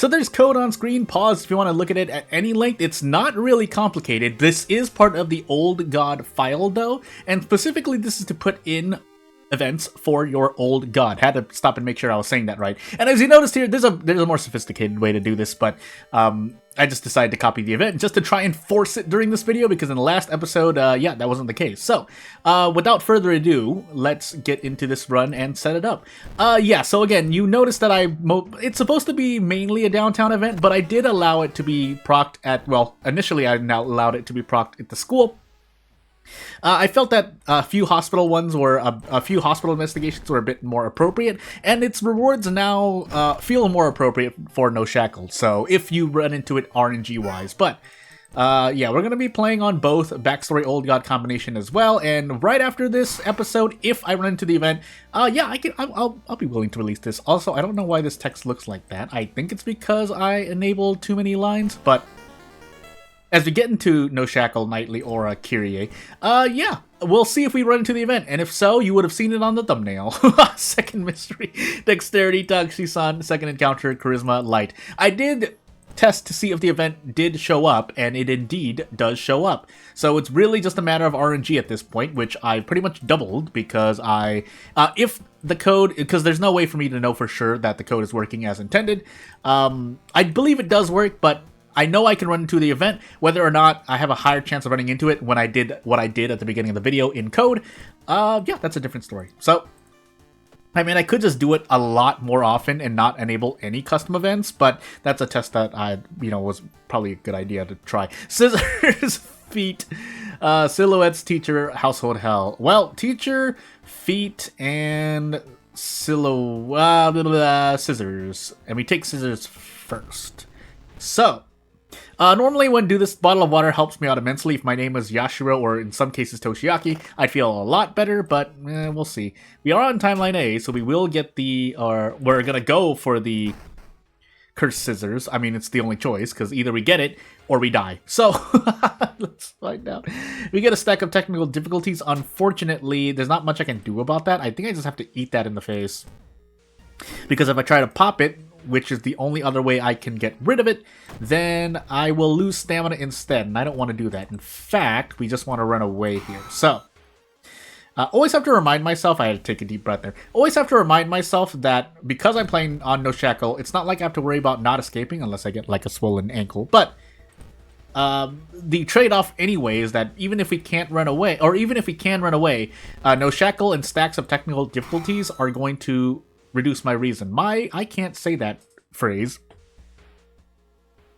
So there's code on screen, pause if you want to look at it at any length. It's not really complicated. This is part of the Old God file though, and specifically this is to put in events for your old god. Had to stop and make sure I was saying that right. And as you noticed here, there's a more sophisticated way to do this, but I just decided to copy the event just to try and force it during this video, because in the last episode, yeah, that wasn't the case. So, without further ado, let's get into this run and set it up. Yeah, so again, you notice that it's supposed to be mainly a downtown event, but I did allow it to be procced at, well, initially I now allowed it to be procced at the school. I felt that a few hospital ones were a few hospital investigations were a bit more appropriate, and its rewards now feel more appropriate for No Shackle. So if you run into it RNG wise, but yeah, we're gonna be playing on both Backstory Old God combination as well. And right after this episode, if I run into the event, yeah, I'll be willing to release this. Also, I don't know why this text looks like that. I think it's because I enabled too many lines, but as we get into No Shackle, Nightly, or Kyrie, yeah, we'll see if we run into the event. And if so, you would have seen it on the thumbnail. Second mystery, Dexterity, Taxi-san. Second encounter, Charisma, Light. I did test to see if the event did show up, and it indeed does show up. So it's really just a matter of RNG at this point, which I pretty much doubled because if the code, because there's no way for me to know for sure that the code is working as intended. I believe it does work, but I know I can run into the event. Whether or not I have a higher chance of running into it when I did what I did at the beginning of the video in code, yeah, that's a different story. So, I mean, I could just do it a lot more often and not enable any custom events, but that's a test that was probably a good idea to try. Scissors, feet, silhouettes, teacher, household hell. Well, teacher, feet, and scissors, and we take scissors first. So, normally when do this, bottle of water helps me out immensely. If my name was Yashiro or in some cases Toshiaki, I'd feel a lot better, but we'll see. We are on timeline A, so we will get we're gonna go for the cursed scissors. I mean, it's the only choice, because either we get it or we die. So, let's find out. We get a stack of technical difficulties. Unfortunately, there's not much I can do about that. I think I just have to eat that in the face. Because if I try to pop it, which is the only other way I can get rid of it, then I will lose stamina instead, and I don't want to do that. In fact, we just want to run away here. So, always have to remind myself, I had to take a deep breath there, always have to remind myself that because I'm playing on No Shackle, it's not like I have to worry about not escaping unless I get like a swollen ankle, but the trade-off anyway is that even if we can't run away, or even if we can run away, No Shackle and stacks of technical difficulties are going to reduce my reason. I can't say that phrase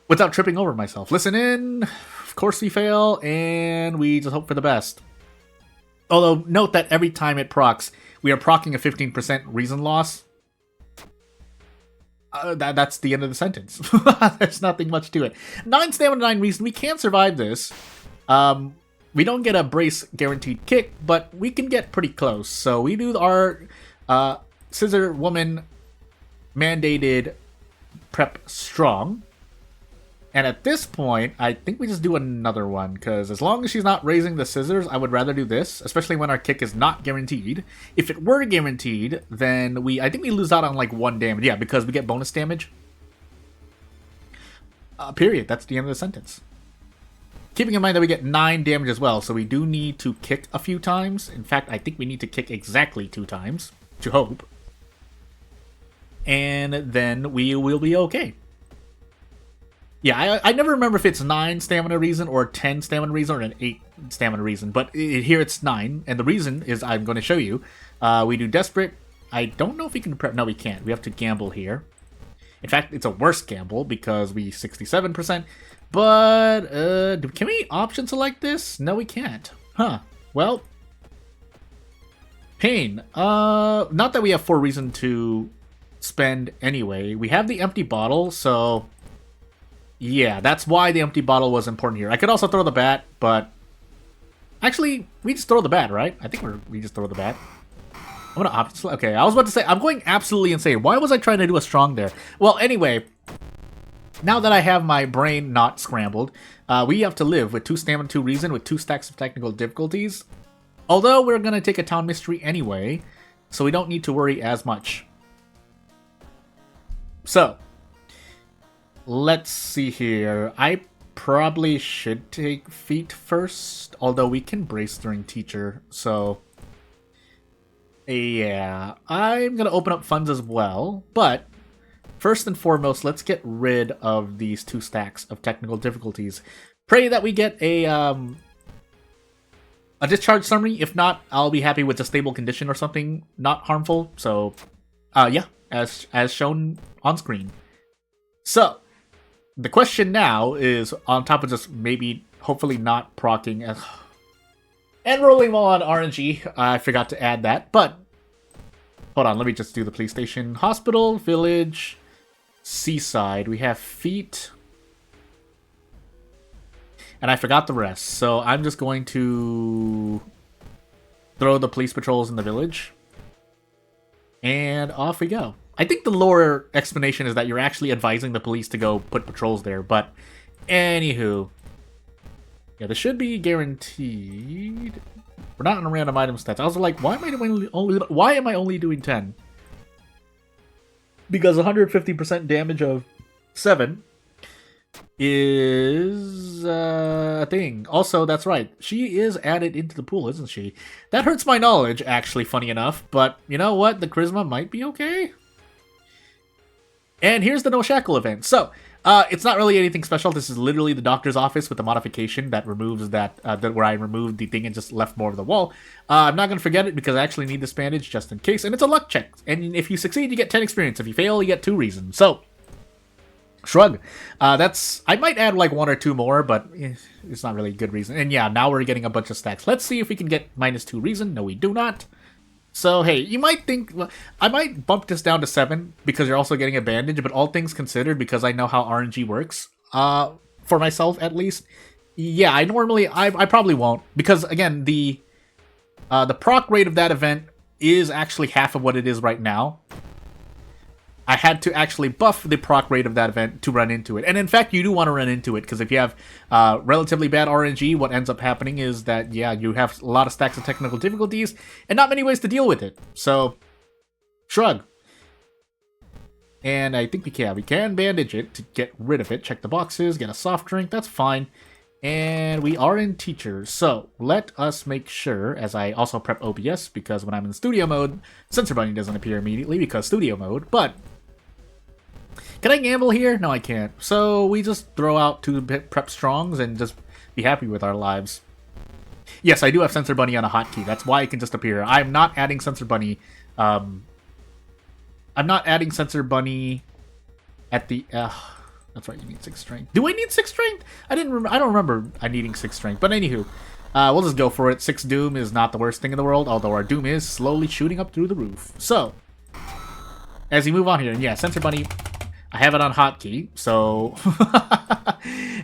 without tripping over myself. Listen in. Of course we fail, and we just hope for the best. Although, note that every time it procs, we are procking a 15% reason loss. That's the end of the sentence. There's nothing much to it. 9 stamina, 9 reason. We can survive this. We don't get a brace guaranteed kick, but we can get pretty close. So we do our Scissor Woman mandated prep strong. And at this point, I think we just do another one, because as long as she's not raising the scissors, I would rather do this, especially when our kick is not guaranteed. If it were guaranteed, then I think we lose out on like 1 damage. Yeah, because we get bonus damage. Period. That's the end of the sentence. Keeping in mind that we get 9 damage as well, so we do need to kick a few times. In fact, I think we need to kick exactly 2 times, to hope. And then we will be okay. Yeah, I never remember if it's 9 stamina reason or 10 stamina reason or an 8 stamina reason, but here it's 9, and the reason is I'm going to show you. We do Desperate. I don't know if we can prep. No, we can't. We have to gamble here. In fact, it's a worse gamble because we 67%, but can we option select this? No, we can't. Huh. Well, Pain. Not that we have 4 reason to spend anyway. We have the empty bottle, so yeah, that's why the empty bottle was important here. I could also throw the bat, but actually, we just throw the bat, right? I think we just throw the bat. I'm gonna opt. Okay, I was about to say I'm going absolutely insane. Why was I trying to do a strong there? Well, anyway, now that I have my brain not scrambled, we have to live with 2 stamina, 2 reason, with 2 stacks of technical difficulties. Although we're gonna take a town mystery anyway, so we don't need to worry as much. So, let's see here. I probably should take feet first, although we can brace during teacher, so yeah, I'm gonna open up funds as well, but first and foremost, let's get rid of these 2 stacks of technical difficulties. Pray that we get a discharge summary. If not, I'll be happy with a stable condition or something not harmful. So, yeah, as shown on screen. So, the question now is, on top of just maybe, hopefully not proccing and rolling while on RNG. I forgot to add that, but hold on, let me just do the police station. Hospital, village, seaside. We have feet. And I forgot the rest, so I'm just going to throw the police patrols in the village. And off we go. I think the lower explanation is that you're actually advising the police to go put patrols there, but anywho. Yeah, this should be guaranteed. We're not on random item stats. I was like, why am I only doing 10? Because 150% damage of 7 is a thing. Also, that's right. She is added into the pool, isn't she? That hurts my knowledge, actually, funny enough. But you know what? The charisma might be okay. And here's the No Shackle event. So, it's not really anything special. This is literally the doctor's office with the modification that removes that, where I removed the thing and just left more of the wall. I'm not going to forget it because I actually need this bandage just in case. And it's a luck check. And if you succeed, you get 10 experience. If you fail, you get 2 reason. So, shrug. I might add like 1 or 2 more, but it's not really a good reason. And yeah, now we're getting a bunch of stacks. Let's see if we can get -2 reason. No, we do not. So hey, you might think, well, I might bump this down to 7 because you're also getting a bandage, but all things considered, because I know how RNG works, for myself at least, yeah, I probably won't, because again, the proc rate of that event is actually half of what it is right now. I had to actually buff the proc rate of that event to run into it. And in fact, you do want to run into it, because if you have relatively bad RNG, what ends up happening is that, yeah, you have a lot of stacks of technical difficulties, and not many ways to deal with it. So, shrug. And I think we can bandage it to get rid of it. Check the boxes, get a soft drink, that's fine. And we are in teachers, so let us make sure, as I also prep OBS, because when I'm in studio mode, Sensor Bunny doesn't appear immediately because studio mode, but can I gamble here? No, I can't. So we just throw out 2 prep strongs and just be happy with our lives. Yes, I do have Sensor Bunny on a hotkey. That's why it can just appear. I'm not adding Sensor Bunny. I'm not adding Sensor Bunny at the. That's right. You need 6 strength. Do I need 6 strength? I don't remember I needing 6 strength. But anywho, we'll just go for it. 6 doom is not the worst thing in the world, although our doom is slowly shooting up through the roof. So, as we move on here, and yeah, Sensor Bunny. I have it on hotkey, so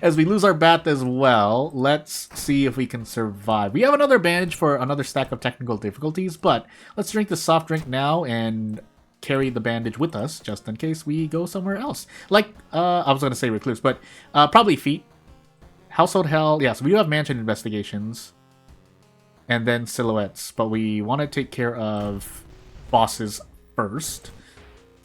as we lose our bath as well, let's see if we can survive. We have another bandage for another stack of technical difficulties, but let's drink the soft drink now and carry the bandage with us just in case we go somewhere else. Like, I was going to say recluse, but probably feet. Household hell, yes, we do have mansion investigations and then silhouettes, but we want to take care of bosses first.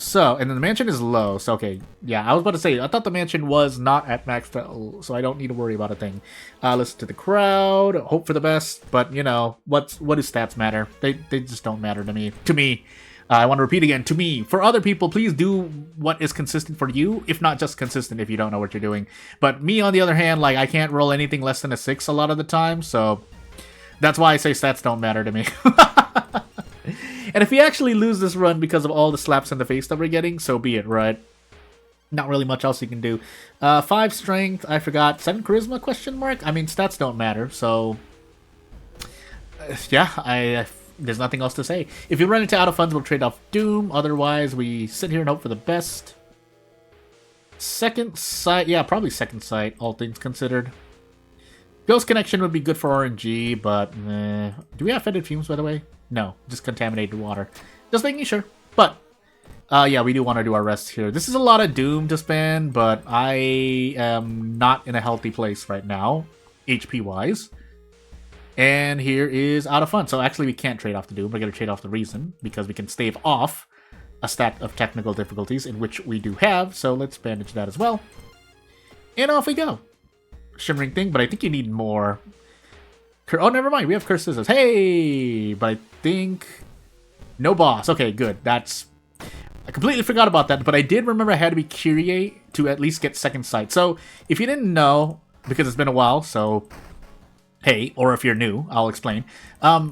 So, and then the mansion is low, so okay, yeah, I was about to say, I thought the mansion was not at max, so I don't need to worry about a thing. Listen to the crowd, hope for the best, but, you know, what do stats matter? They just don't matter to me. To me, I want to repeat again, to me. For other people, please do what is consistent for you, if not just consistent if you don't know what you're doing. But me, on the other hand, like, I can't roll anything less than a 6 a lot of the time, so that's why I say stats don't matter to me. And if we actually lose this run because of all the slaps in the face that we're getting, so be it, right? Not really much else you can do. 5 strength, I forgot. 7 charisma, question mark? I mean, stats don't matter, so yeah, there's nothing else to say. If you run into out of funds, we'll trade off Doom. Otherwise, we sit here and hope for the best. Second sight, yeah, probably second sight, all things considered. Ghost connection would be good for RNG, but do we have fetid fumes, by the way? No, just contaminated water. Just making sure. But, yeah, we do want to do our rest here. This is a lot of Doom to spend, but I am not in a healthy place right now, HP-wise. And here is out of fun. So actually, we can't trade off the Doom. We're going to trade off the Reason, because we can stave off a stack of technical difficulties, in which we do have. So let's bandage that as well. And off we go. Shimmering thing, but I think you need more. Oh, never mind. We have cursed scissors. Hey! But I think... No boss. Okay, good. I completely forgot about that, but I did remember I had to be Kyrie to at least get second sight. So, if you didn't know, because it's been a while, so... Hey, or if you're new, I'll explain.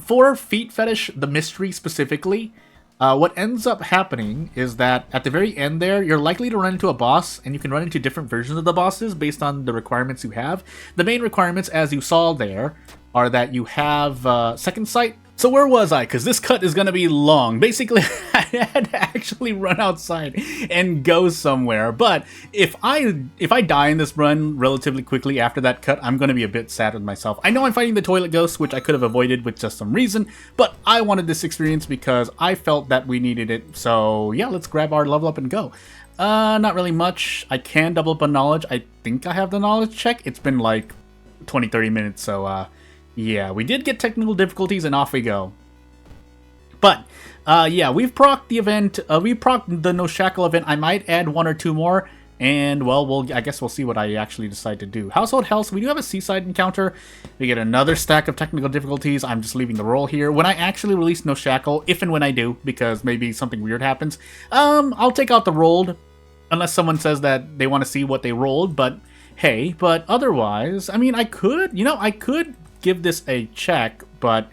For Feet Fetish, the mystery specifically, what ends up happening is that at the very end there, you're likely to run into a boss, and you can run into different versions of the bosses based on the requirements you have. The main requirements, as you saw there, are that you have second sight. So where was I? Because this cut is going to be long. Basically, I had to actually run outside and go somewhere. But if I die in this run relatively quickly after that cut, I'm going to be a bit sad with myself. I know I'm fighting the toilet ghost, which I could have avoided with just some reason, but I wanted this experience because I felt that we needed it. So yeah, let's grab our level up and go. Not really much. I can double up on knowledge. I think I have the knowledge check. It's been like 20-30 minutes, so yeah, we did get technical difficulties, and off we go. But, yeah, we've procced the event. We procced the No Shackle event. I might add 1 or 2 more, and, well, I guess we'll see what I actually decide to do. Household Health, we do have a seaside encounter. We get another stack of technical difficulties. I'm just leaving the roll here. When I actually release No Shackle, if and when I do, because maybe something weird happens, I'll take out the rolled, unless someone says that they want to see what they rolled, but, hey, but otherwise, I mean, I could give this a check, but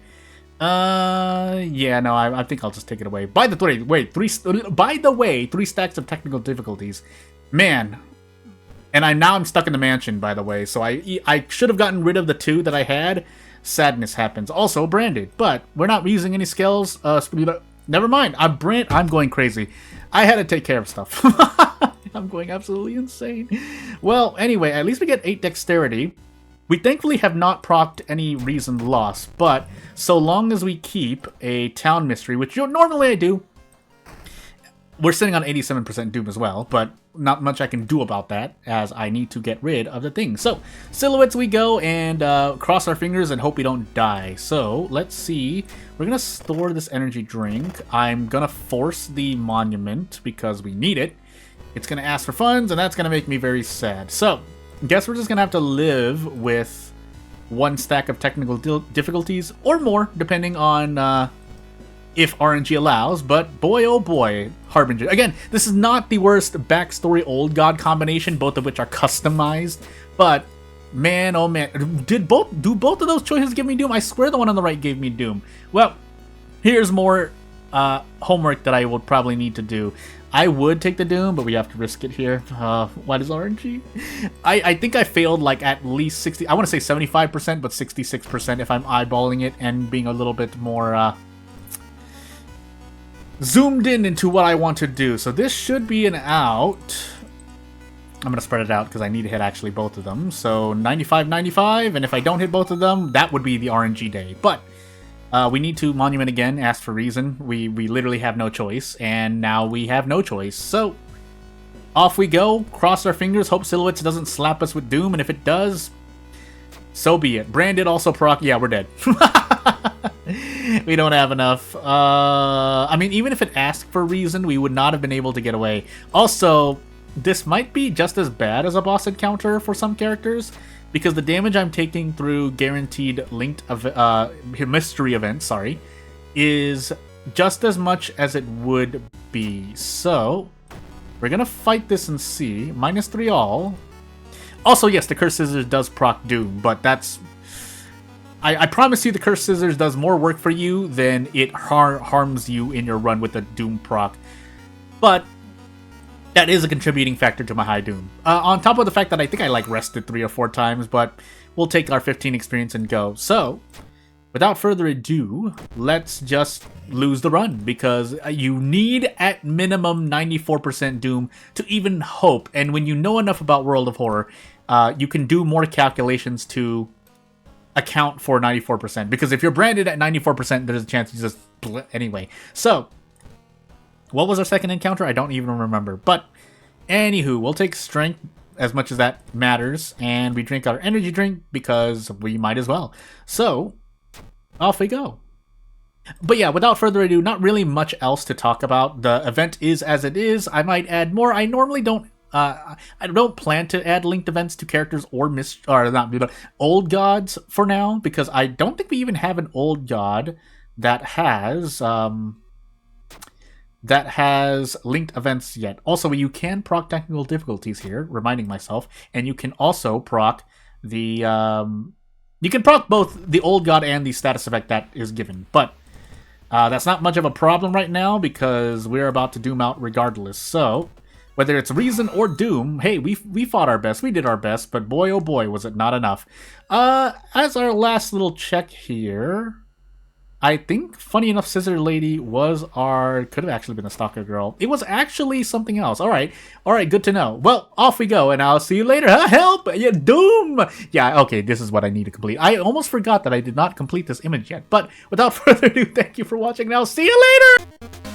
yeah, no, I think I'll just take it away. By the way, 3 stacks of technical difficulties, man. And I'm stuck in the mansion, by the way, so I should have gotten rid of the 2 that I had. Sadness happens. Also branded, but we're not using any skills. Never mind. I'm going crazy. I had to take care of stuff. I'm going absolutely insane. Well, anyway, at least we get 8 dexterity. We thankfully have not procced any reason lost, but so long as we keep a town mystery, which normally I do, we're sitting on 87% doom as well, but not much I can do about that, as I need to get rid of the thing. So, silhouettes we go, and cross our fingers and hope we don't die. So, let's see. We're going to store this energy drink. I'm going to force the monument, because we need it. It's going to ask for funds, and that's going to make me very sad. So, guess we're just going to have to live with 1 stack of technical difficulties, or more, depending on if RNG allows, but boy oh boy, Harbinger. Again, this is not the worst backstory old god combination, both of which are customized, but man oh man, do both of those choices give me Doom? I swear the one on the right gave me Doom. Well, here's more homework that I would probably need to do. I would take the Doom, but we have to risk it here. Why does RNG? I think I failed like at least 60, I want to say 75%, but 66% if I'm eyeballing it and being a little bit more zoomed in into what I want to do. So this should be an out. I'm going to spread it out because I need to hit actually both of them. So 95, 95, and if I don't hit both of them, that would be the RNG day. But we need to monument again, ask for reason. We literally have no choice, and now we have no choice. So, off we go, cross our fingers, hope Silhouettes doesn't slap us with Doom, and if it does, so be it. Branded also proc, yeah, we're dead. We don't have enough. I mean, even if it asked for reason, we would not have been able to get away. Also, this might be just as bad as a boss encounter for some characters, because the damage I'm taking through guaranteed linked mystery events, is just as much as it would be. So, we're gonna fight this and see. -3 all. Also, yes, the Cursed Scissors does proc Doom, but that's... I promise you the Cursed Scissors does more work for you than it harms you in your run with the Doom proc. But that is a contributing factor to my high Doom. On top of the fact that I think I rested 3 or 4 times, but we'll take our 15 experience and go. So, without further ado, let's just lose the run, because you need at minimum 94% Doom to even hope. And when you know enough about World of Horror, you can do more calculations to account for 94%. Because if you're branded at 94%, there's a chance you just... Anyway, so... What was our second encounter? I don't even remember. But, anywho, we'll take strength as much as that matters. And we drink our energy drink because we might as well. So, off we go. But yeah, without further ado, not really much else to talk about. The event is as it is. I might add more. I normally don't I don't plan to add linked events to characters or not, but old gods for now, because I don't think we even have an old god that has linked events yet. Also, you can proc technical difficulties here, reminding myself, and you can also proc the you can proc both the old god and the status effect that is given, but that's not much of a problem right now because we're about to doom out regardless. So whether it's reason or doom, hey, we fought our best, we did our best, but boy oh boy was it not enough. As our last little check here, I think, funny enough, Scissor Lady could have actually been a Stalker Girl. It was actually something else. All right, good to know. Well, off we go, and I'll see you later. Huh? Help! Yeah, Doom! Yeah, okay, this is what I need to complete. I almost forgot that I did not complete this image yet, but without further ado, thank you for watching, and I'll see you later!